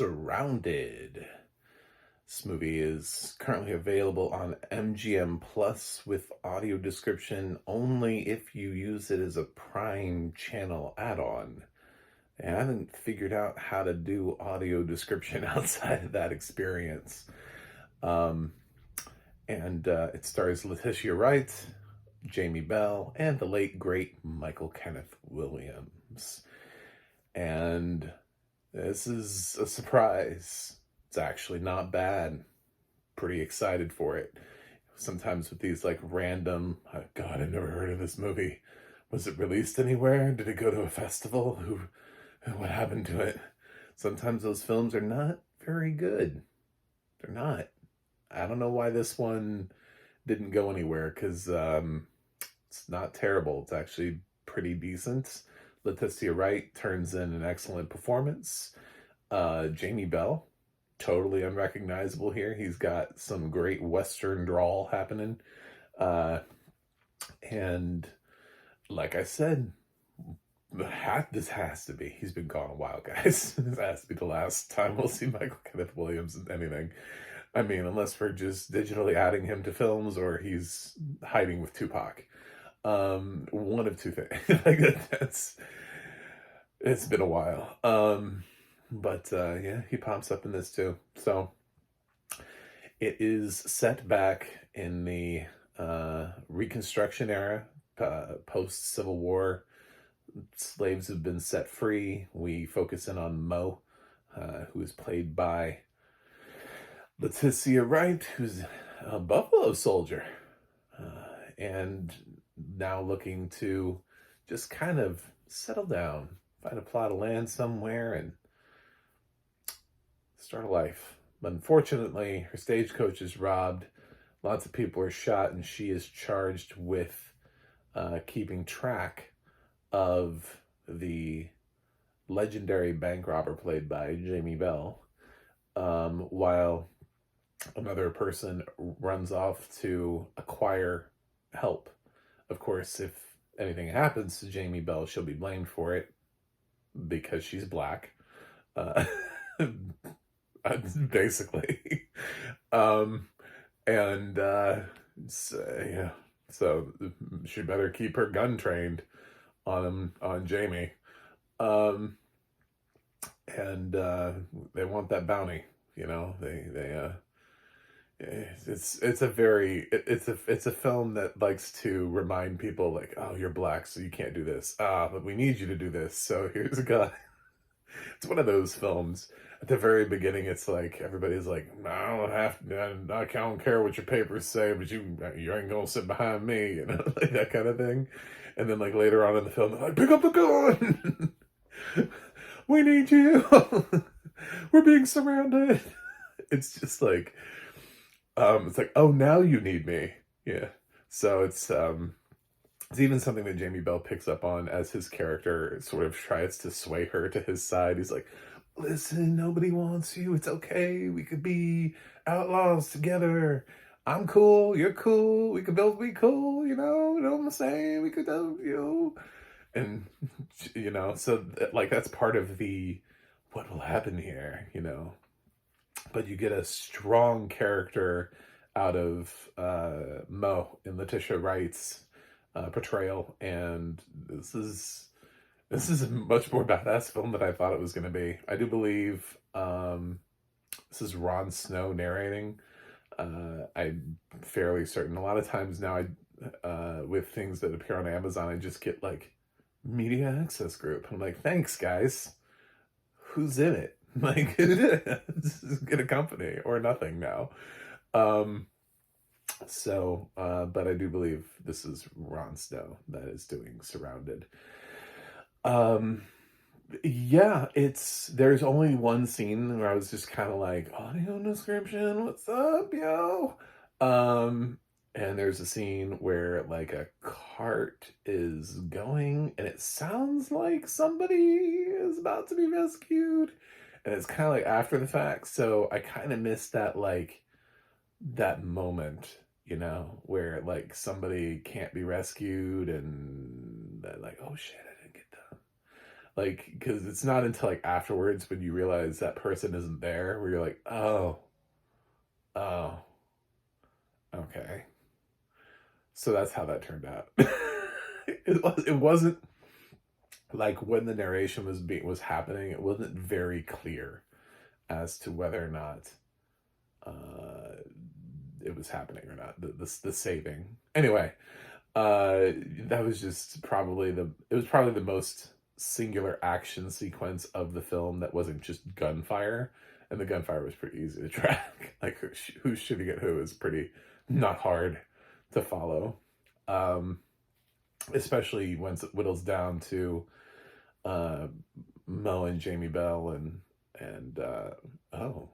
Surrounded. This movie is currently available on MGM Plus with audio description only if you use it as a Prime channel add-on. And I haven't figured out how to do audio description outside of that experience. Um, and it stars Leticia Wright, Jamie Bell, and the late great Michael Kenneth Williams. And this is a surprise. It's actually not bad. Pretty excited for it. Sometimes with these like random, oh God, I've never heard of this movie. Was it released anywhere? Did it go to a festival? What happened to it? Sometimes those films are not very good. They're not. I don't know why this one didn't go anywhere, because it's not terrible. It's actually pretty decent. Leticia Wright turns in an excellent performance. Jamie Bell, totally unrecognizable here. He's got some great Western drawl happening. And like I said, this has to be, he's been gone a while, guys. This has to be the last time we'll see Michael Kenneth Williams in anything. I mean, unless we're just digitally adding him to films or he's hiding with Tupac. One of two things. It's been a while. But yeah, he pops up in this too. So it is set back in the Reconstruction era, post-Civil War. Slaves have been set free. We focus in on Mo, who is played by Leticia Wright, who's a Buffalo Soldier, and now looking to just kind of settle down, find a plot of land somewhere, and start a life. But unfortunately, her stagecoach is robbed. Lots of people are shot, and she is charged with keeping track of the legendary bank robber played by Jamie Bell, while another person runs off to acquire help. Of course, if anything happens to Jamie Bell, she'll be blamed for it because she's black. Basically. Yeah, so she better keep her gun trained on Jamie. They want that bounty, it's a film that likes to remind people like, oh, you're black, so you can't do this. But we need you to do this. So here's a guy. It's one of those films. At the very beginning, it's like everybody's like, I don't have to, I don't care what your papers say, but you ain't gonna sit behind me, like that kind of thing. And then like later on in the film, they're like, pick up the gun. We need you. We're being surrounded. It's just like, it's like, oh, now you need me. Yeah. So it's even something that Jamie Bell picks up on as his character sort of tries to sway her to his side. He's like, listen, nobody wants you. It's okay. We could be outlaws together. I'm cool. You're cool. We could both be cool. You know what I'm saying? We could, and, so like, that's part of the, what will happen here, but you get a strong character out of Mo in Leticia Wright's portrayal, and this is a much more badass film than I thought it was going to be. I do believe this is Ron Snow narrating. I'm fairly certain. A lot of times now, with things that appear on Amazon, I just get like media access group. I'm like, thanks guys. Who's in it? Like, just get a company or nothing now. But I do believe this is Ron Snow that is doing Surrounded. Yeah, there's only one scene where I was just kind of like, audio description, what's up, yo? And there's a scene where like a cart is going and it sounds like somebody is about to be rescued. And it's kind of like after the fact. So I kind of missed that, like, that moment, where like somebody can't be rescued and they're like, oh shit, I didn't get Like, because it's not until like afterwards when you realize that person isn't there, where you're like, oh, oh, okay. So that's how that turned out. It wasn't like when the narration was happening, it wasn't very clear as to whether or not uh, it was happening or not. The saving. Anyway, that was just probably the most singular action sequence of the film that wasn't just gunfire, and the gunfire was pretty easy to track. Like who's shooting at who is pretty not hard to follow, um, especially once it whittles down to uh, Mo and Jamie Bell and oh,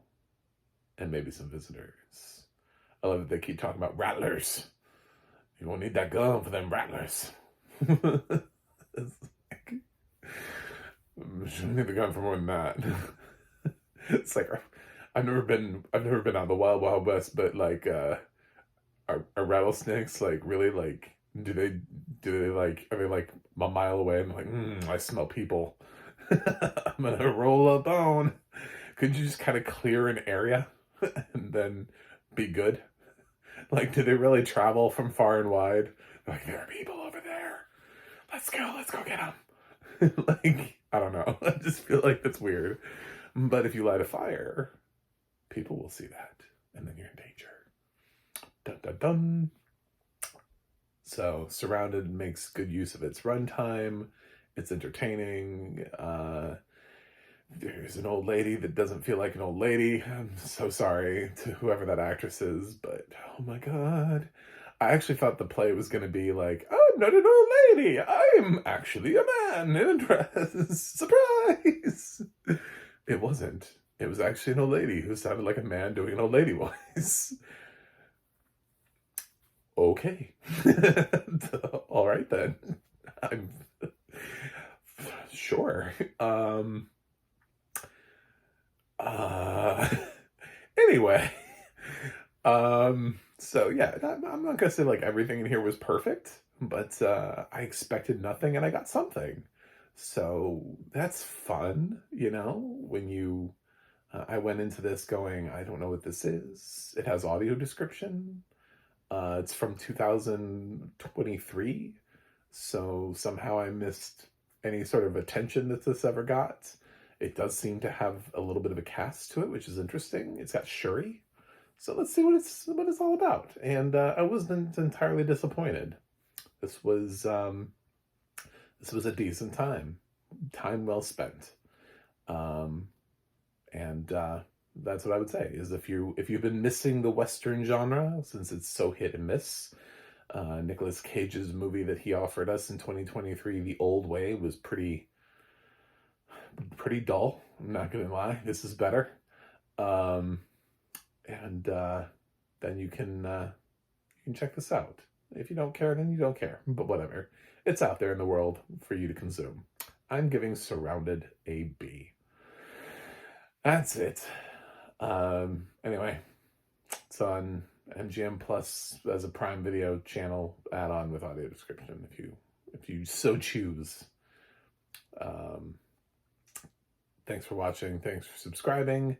and maybe some visitors. I love that they keep talking about rattlers. You won't need that gun for them rattlers. It's like, you need the gun for more than that. It's like I've never been out of the wild wild west, but like are rattlesnakes like really like do they like are they like a mile away and like I smell people. I'm gonna roll a bone. Could you just kind of clear an area and then be good? Like, do they really travel from far and wide? Like, there are people over there. Let's go get them. Like, I don't know. I just feel like that's weird. But if you light a fire, people will see that, and then you're in danger. Dun dun dun. So, Surrounded makes good use of its runtime. It's entertaining. There's an old lady that doesn't feel like an old lady. I'm so sorry to whoever that actress is, but oh my god. I actually thought the play was going to be like, I'm not an old lady. I'm actually a man in a dress. Surprise! It wasn't. It was actually an old lady who sounded like a man doing an old lady voice. Okay. All right then. I'm sure. Uh, anyway, so yeah, I'm not gonna say like everything in here was perfect, but I expected nothing and I got something. So that's fun, you know, when you, I went into this going, I don't know what this is. It has audio description. It's from 2023. So somehow I missed any sort of attention that this ever got. It does seem to have a little bit of a cast to it, which is interesting. It's got Shuri, so let's see what it's all about. And I wasn't entirely disappointed. This was a decent time well spent, and that's what I would say is if you've been missing the Western genre since it's so hit and miss. Nicolas Cage's movie that he offered us in 2023, The Old Way, was pretty dull. I'm not gonna lie. This is better. And then you can check this out. If you don't care, then you don't care. But whatever. It's out there in the world for you to consume. I'm giving Surrounded a B. That's it. Anyway, it's on MGM Plus as a Prime Video channel add-on with audio description if you so choose. Thanks for watching. Thanks for subscribing.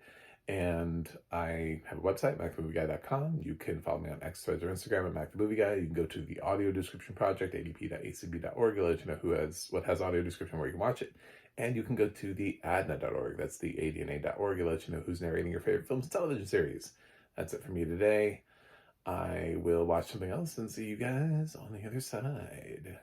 And I have a website, MacTheMovieGuy.com. You can follow me on X, Threads, or Instagram at MacTheMovieGuy. You can go to the audio description project, adp.acb.org. It'll let you know what has audio description, where you can watch it. And you can go to the ADNA.org. That's the ADNA.org. It'll let you know who's narrating your favorite films and television series. That's it for me today. I will watch something else and see you guys on the other side.